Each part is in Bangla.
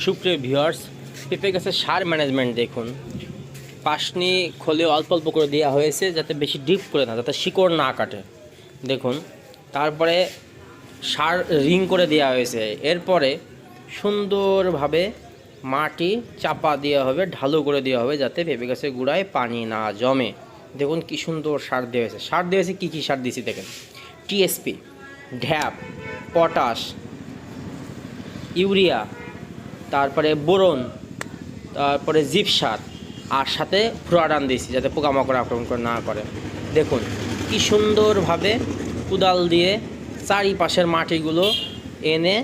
সুপ্রিয় ভিউয়ার্স, পেঁপে গাছের সার ম্যানেজমেন্ট দেখুন। পাশনি খোলে অল্প অল্প করে দেওয়া হয়েছে যাতে বেশি ডিপ করে না, যাতে শিকড় না কাটে। দেখুন, তারপরে সার রিং করে দেওয়া হয়েছে। এরপরে সুন্দরভাবে মাটি চাপা দেওয়া হবে, ঢালু করে দেওয়া হবে যাতে পেঁপে গাছের গোড়ায় পানি না জমে। দেখুন কি সুন্দর সার দেওয়া হয়েছে। সার দেওয়া হয়েছে কী কী সার দিয়েছি দেখেন: টিএসপি, ঢ্যাপ, পটাশ, ইউরিয়া, তারপরে বোরন, তারপরে জিপসার, আর সাথে ফ্লোরান দিয়েছি যাতে পোকামাকড় আক্রমণ করে না করে। দেখুন কি সুন্দরভাবে কোদাল দিয়ে চারিপাশের মাটিগুলো এনে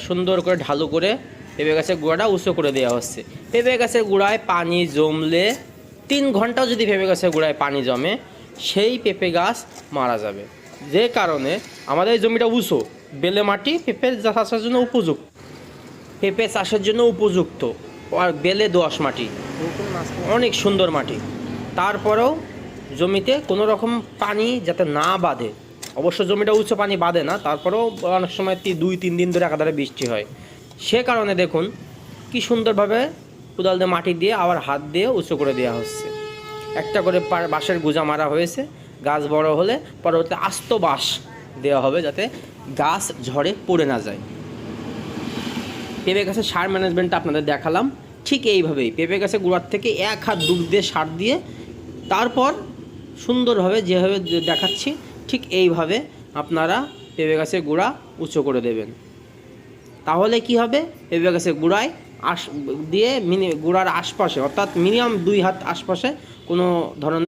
সুন্দর করে ঢালু করে পেঁপে গাছের গোড়াটা উঁচু করে দেওয়া হচ্ছে। পেঁপে গাছের গোড়ায় পানি জমলে 3 ঘন্টাও যদি পেঁপে গাছের গোড়ায় পানি জমে, সেই পেঁপে গাছ মারা যাবে। যে কারণে আমাদের এই জমিটা উঁচু, বেলে মাটি পেঁপে চাষের জন্য উপযুক্ত। পেঁপে চাষের জন্য উপযুক্ত আর বেলে দোআঁশ মাটি, অনেক সুন্দর মাটি। তারপরেও জমিতে কোনো রকম পানি যাতে না বাঁধে। অবশ্য জমিটা উঁচু, পানি বাঁধে না, তারপরেও অনেক সময় 2-3 দিন ধরে একাধারে বৃষ্টি হয়। সে কারণে দেখুন কি সুন্দরভাবে কোদাল দিয়ে মাটি দিয়ে আবার হাত দিয়ে উঁচু করে দেওয়া হচ্ছে। একটা করে বাঁশের গুজা মারা হয়েছে। গাছ বড় হলে পরবর্তীতে আস্ত বাঁশ দেওয়া হবে যাতে গাছ ঝড়ে পড়ে না যায়। পেঁপে গাছের সার ম্যানেজমেন্টটা আপনাদের দেখালাম। ঠিক এইভাবেই পেঁপে গাছের গোড়ার থেকে 1 হাত দূর দিয়ে সার দিয়ে তারপর সুন্দরভাবে যেভাবে দেখাচ্ছি ঠিক এইভাবে আপনারা পেঁপে গাছের গোড়া উঁচু করে দেবেন। তাহলে কি হবে, পেঁপে গাছের গোড়ায় গোড়ার আশপাশে অর্থাৎ মিনিমাম 2 হাত আশপাশে কোনো ধরনের